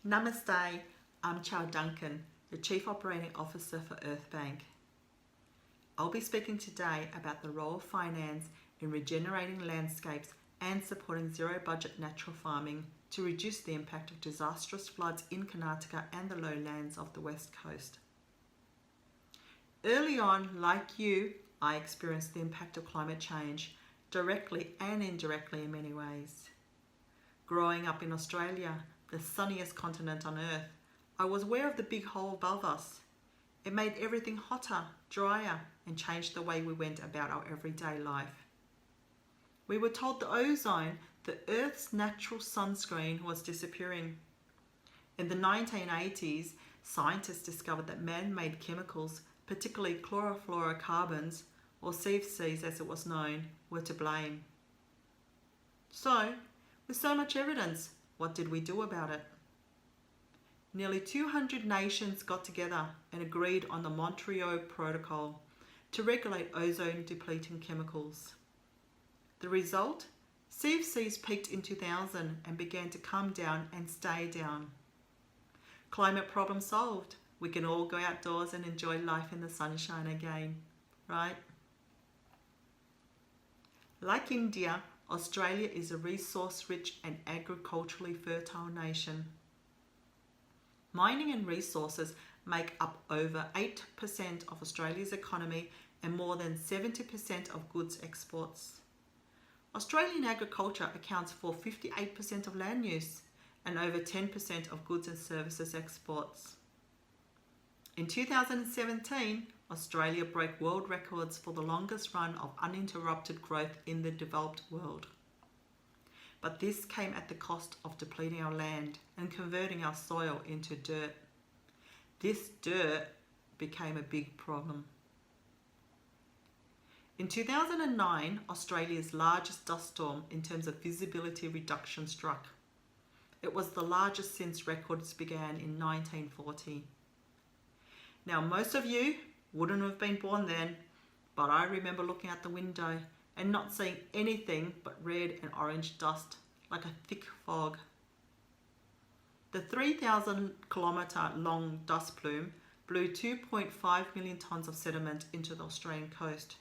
Namaste, I'm Chau Duncan, the Chief Operating Officer for Earthbanc. I'll be speaking today about the role of finance in regenerating landscapes and supporting zero-budget natural farming to reduce the impact of disastrous floods in Karnataka and the lowlands of the West Coast. Early on, like you, I experienced the impact of climate change, directly and indirectly in many ways. Growing up in Australia, the sunniest continent on Earth, I was aware of the big hole above us. It made everything hotter, drier, and changed the way we went about our everyday life. We were told the ozone, the Earth's natural sunscreen, was disappearing. In the 1980s, scientists discovered that man-made chemicals, particularly chlorofluorocarbons, or CFCs as it was known, were to blame. So, with so much evidence, what did we do about it? Nearly 200 nations got together and agreed on the Montreal Protocol to regulate ozone-depleting chemicals. The result? CFCs peaked in 2000 and began to come down and stay down. Climate problem solved. We can all go outdoors and enjoy life in the sunshine again, right? Like India, Australia is a resource-rich and agriculturally fertile nation. Mining and resources make up over 8% of Australia's economy and more than 70% of goods exports. Australian agriculture accounts for 58% of land use and over 10% of goods and services exports. In 2017, Australia broke world records for the longest run of uninterrupted growth in the developed world. But this came at the cost of depleting our land and converting our soil into dirt. This dirt became a big problem. In 2009, Australia's largest dust storm in terms of visibility reduction struck. It was the largest since records began in 1940. Now, most of you wouldn't have been born then, but I remember looking out the window and not seeing anything but red and orange dust, like a thick fog. The 3,000 kilometre long dust plume blew 2.5 million tonnes of sediment into the Australian coast.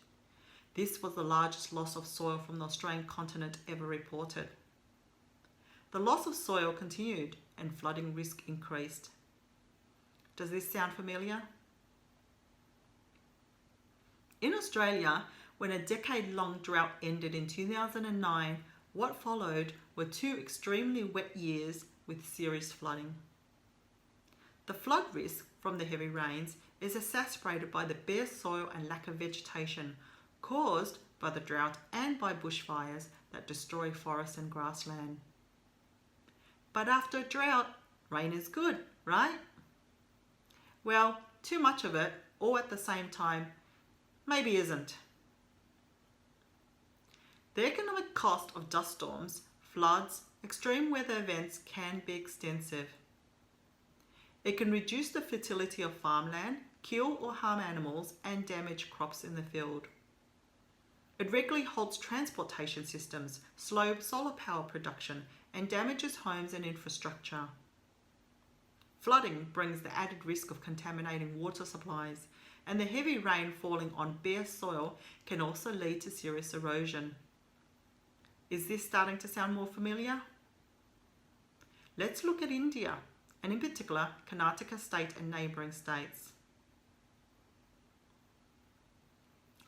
This was the largest loss of soil from the Australian continent ever reported. The loss of soil continued and flooding risk increased. Does this sound familiar? In Australia, when a decade-long drought ended in 2009, what followed were 2 extremely wet years with serious flooding. The flood risk from the heavy rains is exacerbated by the bare soil and lack of vegetation caused by the drought and by bushfires that destroy forest and grassland. But after a drought, rain is good, right? Well, too much of it, all at the same time, maybe isn't. The economic cost of dust storms, floods, extreme weather events can be extensive. It can reduce the fertility of farmland, kill or harm animals, and damage crops in the field. It regularly halts transportation systems, slows solar power production, and damages homes and infrastructure. Flooding brings the added risk of contaminating water supplies, and the heavy rain falling on bare soil can also lead to serious erosion. Is this starting to sound more familiar? Let's look at India, and in particular, Karnataka state and neighbouring states.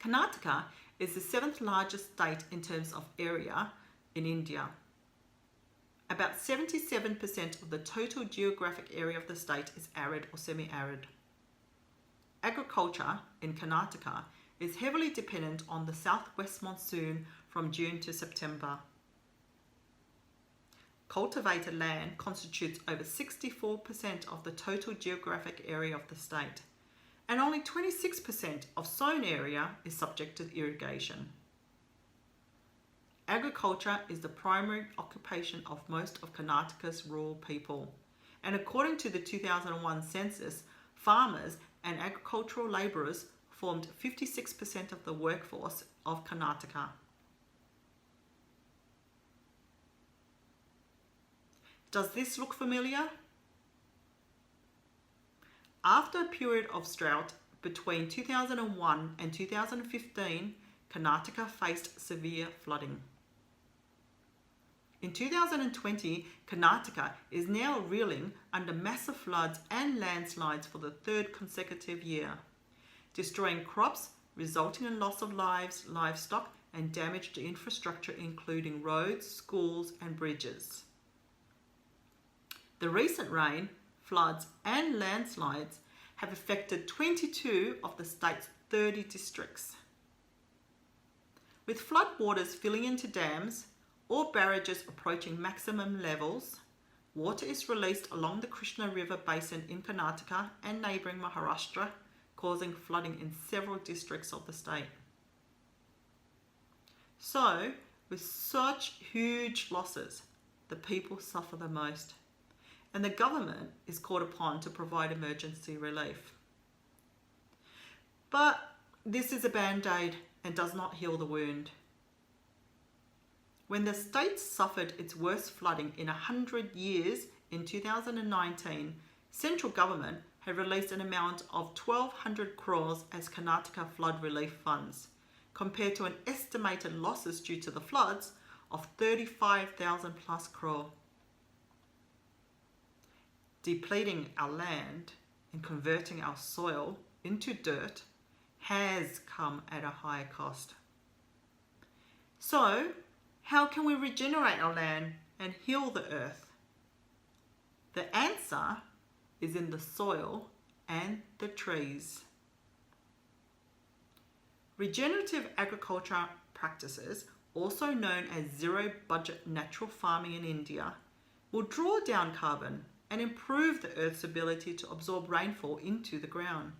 Karnataka is the 7th largest state in terms of area in India. About 77% of the total geographic area of the state is arid or semi-arid. Agriculture in Karnataka is heavily dependent on the southwest monsoon from June to September. Cultivated land constitutes over 64% of the total geographic area of the state, and only 26% of sown area is subject to irrigation. Agriculture is the primary occupation of most of Karnataka's rural people, and according to the 2001 census, farmers and agricultural labourers formed 56% of the workforce of Karnataka. Does this look familiar? After a period of drought between 2001 and 2015, Karnataka faced severe flooding. In 2020, Karnataka is now reeling under massive floods and landslides for the third consecutive year, destroying crops, resulting in loss of lives, livestock, and damage to infrastructure including roads, schools, and bridges. The recent rain, floods, and landslides have affected 22 of the state's 30 districts. With floodwaters filling into dams or barrages approaching maximum levels, water is released along the Krishna River basin in Karnataka and neighbouring Maharashtra, causing flooding in several districts of the state. So, with such huge losses, the people suffer the most, and the government is called upon to provide emergency relief. But this is a band-aid and does not heal the wound. When the state suffered its worst flooding in 100 years in 2019, central government had released an amount of 1,200 crores as Karnataka flood relief funds, compared to an estimated losses due to the floods of 35,000 plus crore. Depleting our land and converting our soil into dirt has come at a high cost. So, how can we regenerate our land and heal the earth? The answer is in the soil and the trees. Regenerative agriculture practices, also known as zero-budget natural farming in India, will draw down carbon and improve the earth's ability to absorb rainfall into the ground.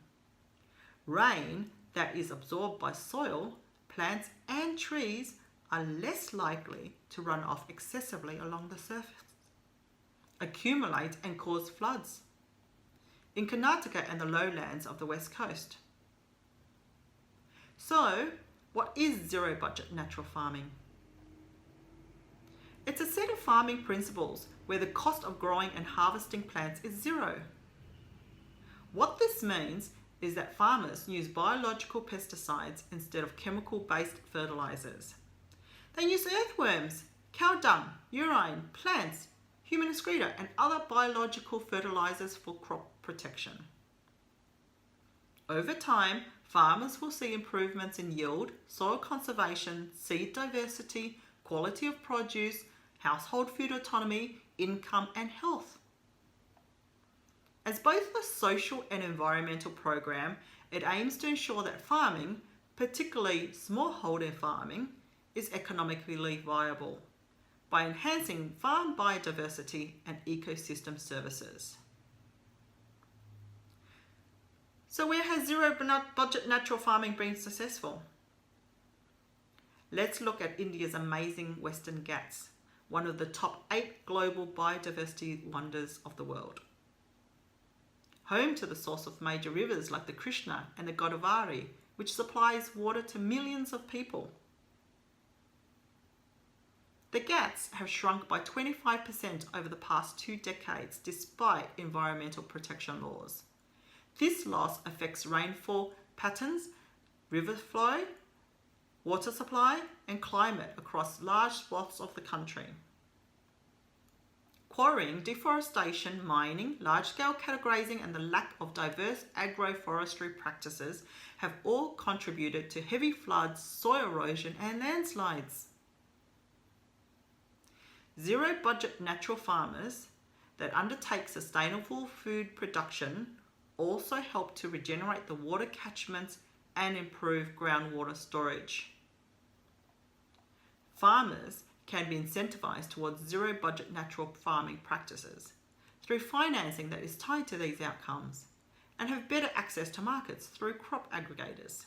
Rain that is absorbed by soil, plants, and trees are less likely to run off excessively along the surface, accumulate and cause floods in Karnataka and the lowlands of the west coast. So, what is zero-budget natural farming? It's a set of farming principles where the cost of growing and harvesting plants is zero. What this means is that farmers use biological pesticides instead of chemical-based fertilizers. They use earthworms, cow dung, urine, plants, human excreta, and other biological fertilizers for crop protection. Over time, farmers will see improvements in yield, soil conservation, seed diversity, quality of produce, household food autonomy, income, and health. As both a social and environmental program, it aims to ensure that farming, particularly smallholder farming, is economically viable by enhancing farm biodiversity and ecosystem services. So where has zero-budget natural farming been successful? Let's look at India's amazing Western Ghats, one of the top 8 global biodiversity wonders of the world. Home to the source of major rivers like the Krishna and the Godavari, which supplies water to millions of people. The Ghats have shrunk by 25% over the past 2 decades despite environmental protection laws. This loss affects rainfall patterns, river flow, water supply, and climate across large swaths of the country. Quarrying, deforestation, mining, large-scale cattle grazing, and the lack of diverse agroforestry practices have all contributed to heavy floods, soil erosion, and landslides. Zero-budget natural farmers that undertake sustainable food production also help to regenerate the water catchments and improve groundwater storage. Farmers can be incentivized towards zero-budget natural farming practices through financing that is tied to these outcomes and have better access to markets through crop aggregators.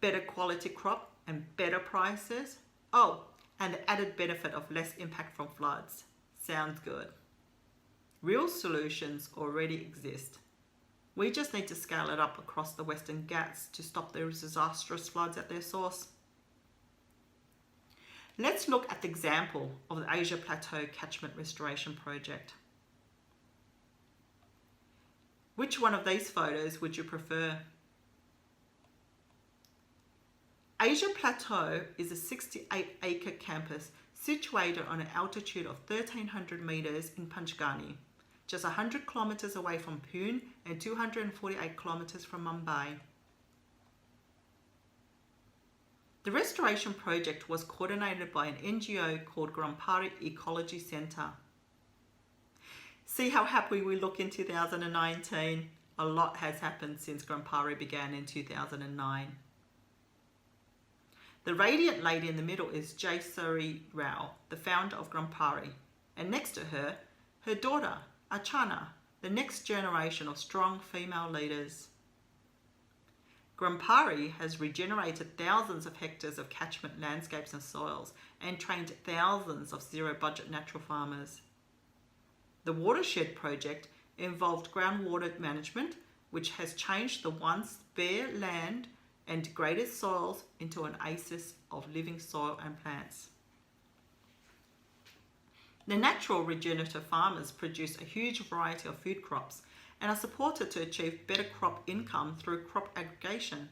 Better quality crop and better prices. Oh, and the added benefit of less impact from floods. Sounds good. Real solutions already exist. We just need to scale it up across the Western Ghats to stop those disastrous floods at their source. Let's look at the example of the Asia Plateau Catchment Restoration Project. Which one of these photos would you prefer? Asia Plateau is a 68-acre campus situated on an altitude of 1,300 metres in Panchgani, just 100 kilometres away from Pune and 248 kilometres from Mumbai. The restoration project was coordinated by an NGO called Grampari Ecology Centre. See how happy we look in 2019? A lot has happened since Grampari began in 2009. The radiant lady in the middle is Jaisari Rao, the founder of Grampari, and next to her, her daughter, Achana, the next generation of strong female leaders. Grampari has regenerated thousands of hectares of catchment landscapes and soils and trained thousands of zero-budget natural farmers. The watershed project involved groundwater management, which has changed the once bare land and degraded soils into an oasis of living soil and plants. The natural regenerative farmers produce a huge variety of food crops and are supported to achieve better crop income through crop aggregation.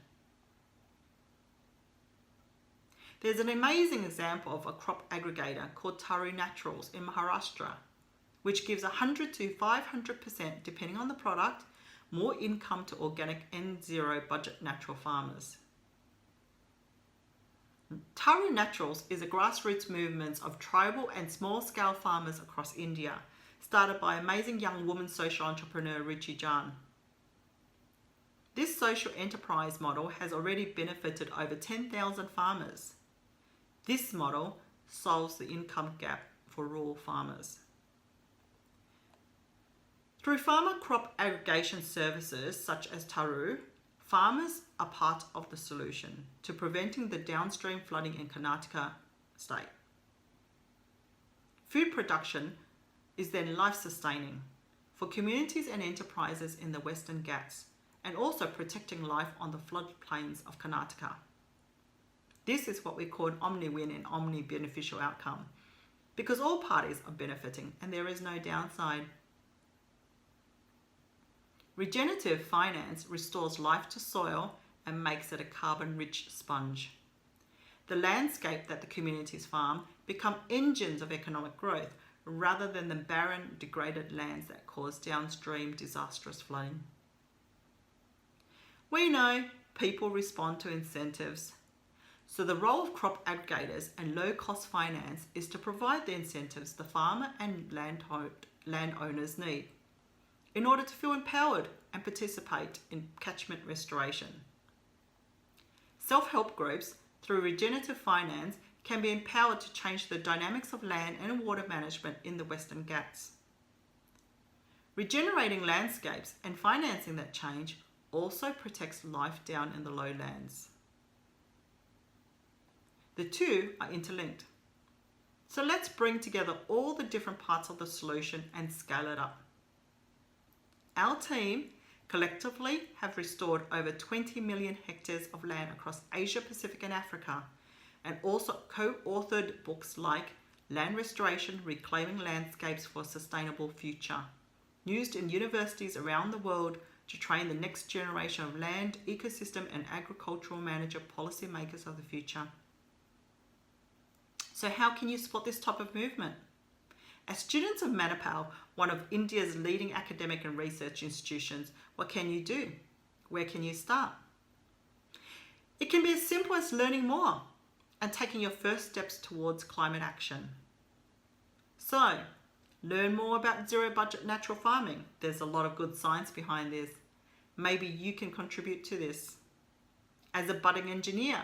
There's an amazing example of a crop aggregator called Taru Naturals in Maharashtra, which gives 100 to 500%, depending on the product, more income to organic and zero-budget natural farmers. Taru Naturals is a grassroots movement of tribal and small-scale farmers across India, started by amazing young woman social entrepreneur Ruchi Jan. This social enterprise model has already benefited over 10,000 farmers. This model solves the income gap for rural farmers. Through farmer crop aggregation services such as Taru, farmers are part of the solution to preventing the downstream flooding in Karnataka state. Food production is then life-sustaining for communities and enterprises in the Western Ghats, and also protecting life on the floodplains of Karnataka. This is what we call an omni-win and omni-beneficial outcome, because all parties are benefiting and there is no downside. Regenerative finance restores life to soil and makes it a carbon-rich sponge. The landscape that the communities farm become engines of economic growth rather than the barren, degraded lands that cause downstream disastrous flooding. We know people respond to incentives. So the role of crop aggregators and low-cost finance is to provide the incentives the farmer and landowners need in order to feel empowered and participate in catchment restoration. Self-help groups, through regenerative finance, can be empowered to change the dynamics of land and water management in the Western Ghats. Regenerating landscapes and financing that change also protects life down in the lowlands. The two are interlinked. So let's bring together all the different parts of the solution and scale it up. Our team collectively have restored over 20 million hectares of land across Asia, Pacific and Africa, and also co-authored books like Land Restoration, Reclaiming Landscapes for a Sustainable Future, used in universities around the world to train the next generation of land, ecosystem and agricultural manager policymakers of the future. So how can you support this type of movement? As students of Manipal, one of India's leading academic and research institutions, what can you do? Where can you start? It can be as simple as learning more and taking your first steps towards climate action. So, learn more about zero-budget natural farming. There's a lot of good science behind this. Maybe you can contribute to this. As a budding engineer,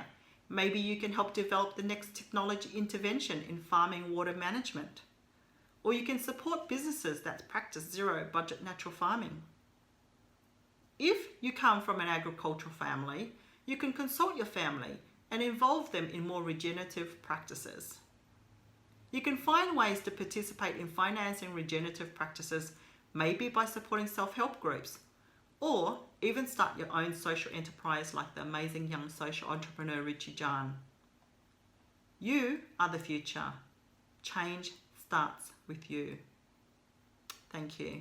maybe you can help develop the next technology intervention in farming water management. Or you can support businesses that practice zero-budget natural farming. If you come from an agricultural family, you can consult your family and involve them in more regenerative practices. You can find ways to participate in financing regenerative practices, maybe by supporting self-help groups, or even start your own social enterprise like the amazing young social entrepreneur Ruchi Jan. You are the future. Change starts with you. Thank you.